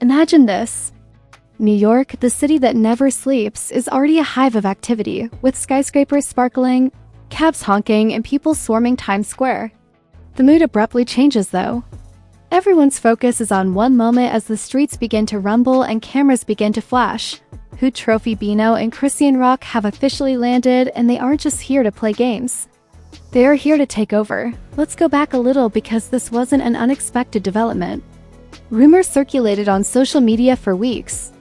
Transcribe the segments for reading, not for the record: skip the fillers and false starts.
Imagine this. New York, the city that never sleeps, is already a hive of activity, with skyscrapers sparkling, cabs honking, and people swarming Times Square. The mood abruptly changes, though. Everyone's focus is on one moment as the streets begin to rumble and cameras begin to flash. HoodTrophy Bino and Chrisean Rock have officially landed, and they aren't just here to play games. They are here to take over. Let's go back a little because this wasn't an unexpected development. Rumors circulated on social media for weeks.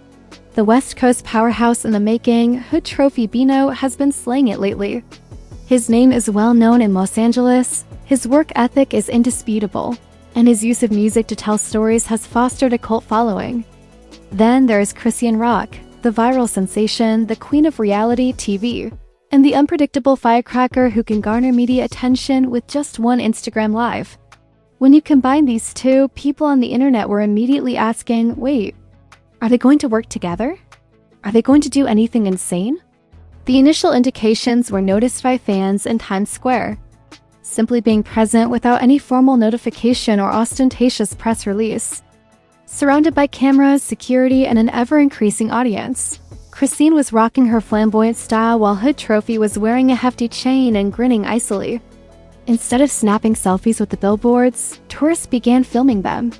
The West Coast powerhouse in the making, HoodTrophy Bino has been slaying it lately. His name is well known in Los Angeles, his work ethic is indisputable, and his use of music to tell stories has fostered a cult following. Then there is Chrisean Rock, the viral sensation, the queen of reality TV, and the unpredictable firecracker who can garner media attention with just one Instagram Live. When you combine these two, people on the internet were immediately asking, wait, are they going to work together? Are they going to do anything insane? The initial indications were noticed by fans in Times Square. Simply being present without any formal notification or ostentatious press release. Surrounded by cameras, security, and an ever-increasing audience, Chrisean was rocking her flamboyant style while HoodTrophy was wearing a hefty chain and grinning icily. Instead of snapping selfies with the billboards, tourists began filming them.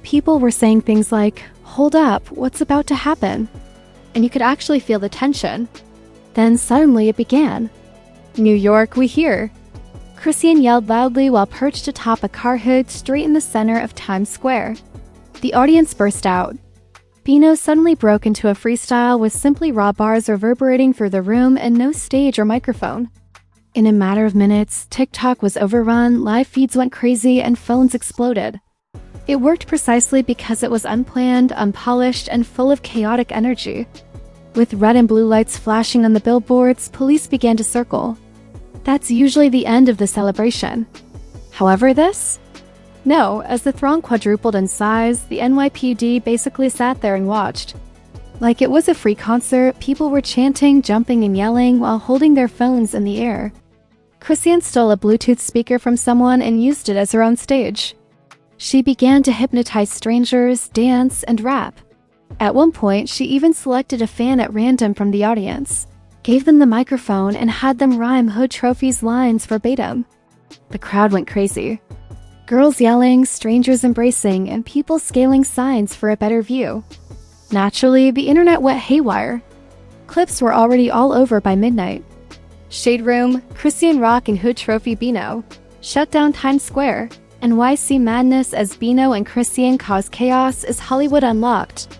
People were saying things like, "Hold up, what's about to happen?" And you could actually feel the tension. Then suddenly it began. "New York, we hear." Chrisean yelled loudly while perched atop a car hood straight in the center of Times Square. The audience burst out. Bino suddenly broke into a freestyle with simply raw bars reverberating through the room and no stage or microphone. In a matter of minutes, TikTok was overrun, live feeds went crazy, and phones exploded. It worked precisely because it was unplanned, unpolished, and full of chaotic energy. With red and blue lights flashing on the billboards, police began to circle. That's usually the end of the celebration. However, this? No, as the throng quadrupled in size, the NYPD basically sat there and watched. Like it was a free concert, people were chanting, jumping, and yelling while holding their phones in the air. Chrisean stole a Bluetooth speaker from someone and used it as her own stage. She began to hypnotize strangers, dance, and rap. At one point, she even selected a fan at random from the audience, gave them the microphone, and had them rhyme HoodTrophy's lines verbatim. The crowd went crazy. Girls yelling, strangers embracing, and people scaling signs for a better view. Naturally, the internet went haywire. Clips were already all over by midnight. Shade Room, Chrisean Rock and HoodTrophy Bino shut down Times Square. NYC madness as Bino and Chrisean cause chaos is Hollywood Unlocked.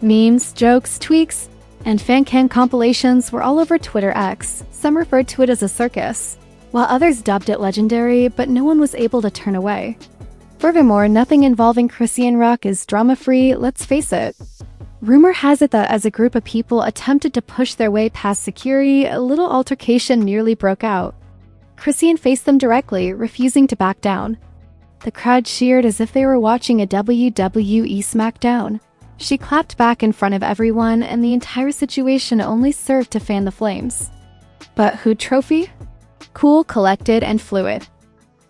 Memes, jokes, tweaks, and fan-cam compilations were all over Twitter X. Some referred to it as a circus, while others dubbed it legendary, but no one was able to turn away. Furthermore, nothing involving Chrisean Rock is drama-free, let's face it. Rumor has it that as a group of people attempted to push their way past security, a little altercation nearly broke out. Chrisean faced them directly, refusing to back down. The crowd cheered as if they were watching a WWE SmackDown. She clapped back in front of everyone, and the entire situation only served to fan the flames. But HoodTrophy? Cool, collected, and fluid.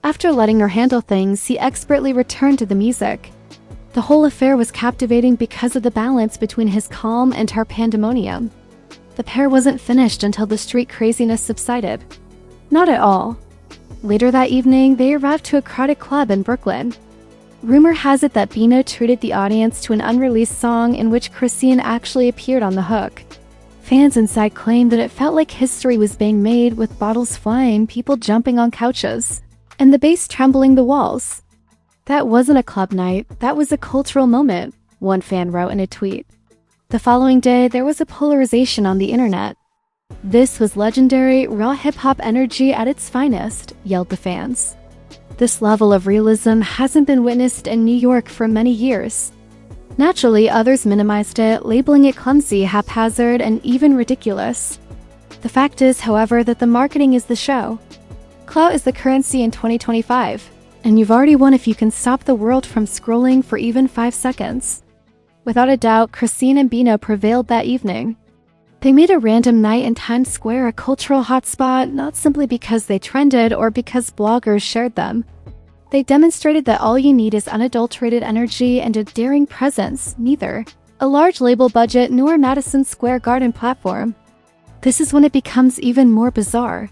After letting her handle things, he expertly returned to the music. The whole affair was captivating because of the balance between his calm and her pandemonium. The pair wasn't finished until the street craziness subsided. Not at all. Later that evening, they arrived to a crowded club in Brooklyn. Rumor has it that Bino treated the audience to an unreleased song in which Chrisean actually appeared on the hook. Fans inside claimed that it felt like history was being made, with bottles flying, people jumping on couches, and the bass trembling the walls. That wasn't a club night, that was a cultural moment, one fan wrote in a tweet. The following day, there was a polarization on the internet. This was legendary, raw hip-hop energy at its finest, yelled the fans. This level of realism hasn't been witnessed in New York for many years. Naturally, others minimized it, labeling it clumsy, haphazard, and even ridiculous. The fact is, however, that the marketing is the show. Clout is the currency in 2025, and you've already won if you can stop the world from scrolling for even 5 seconds. Without a doubt, Chrisean and Bino prevailed that evening. They made a random night in Times Square a cultural hotspot, not simply because they trended or because bloggers shared them. They demonstrated that all you need is unadulterated energy and a daring presence, neither a large label budget nor Madison Square Garden platform. This is when it becomes even more bizarre.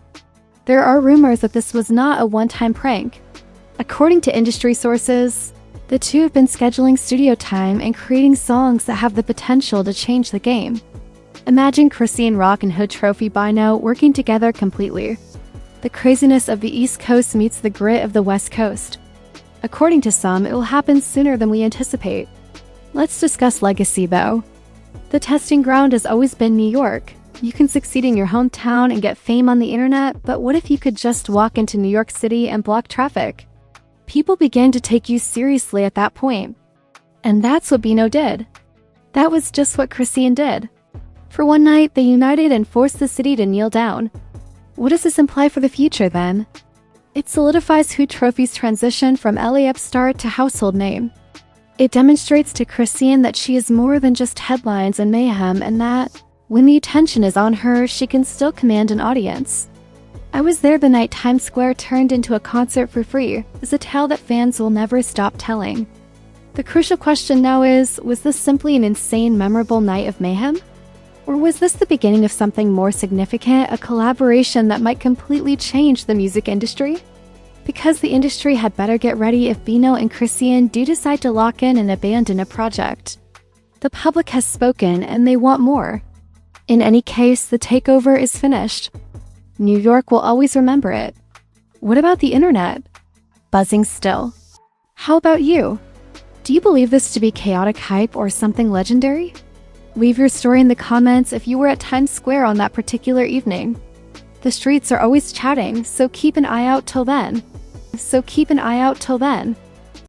There are rumors that this was not a one-time prank. According to industry sources, the two have been scheduling studio time and creating songs that have the potential to change the game. Imagine Chrisean Rock and HoodTrophy Bino working together completely. The craziness of the East Coast meets the grit of the West Coast. According to some, it will happen sooner than we anticipate. Let's discuss legacy, though. The testing ground has always been New York. You can succeed in your hometown and get fame on the internet, but what if you could just walk into New York City and block traffic? People began to take you seriously at that point. And that's what Bino did. That was just what Chrisean did. For one night, they united and forced the city to kneel down. What does this imply for the future, then? It solidifies HoodTrophy's transition from LA upstart to household name. It demonstrates to Chrisean that she is more than just headlines and mayhem, and that, when the attention is on her, she can still command an audience. I was there the night Times Square turned into a concert for free, is a tale that fans will never stop telling. The crucial question now is, was this simply an insane, memorable night of mayhem? Or was this the beginning of something more significant, a collaboration that might completely change the music industry? Because the industry had better get ready if Bino and Chrisean do decide to lock in and abandon a project. The public has spoken and they want more. In any case, the takeover is finished. New York will always remember it. What about the internet? Buzzing still. How about you? Do you believe this to be chaotic hype or something legendary? Leave your story in the comments if you were at Times Square on that particular evening. The streets are always chatting, so keep an eye out till then.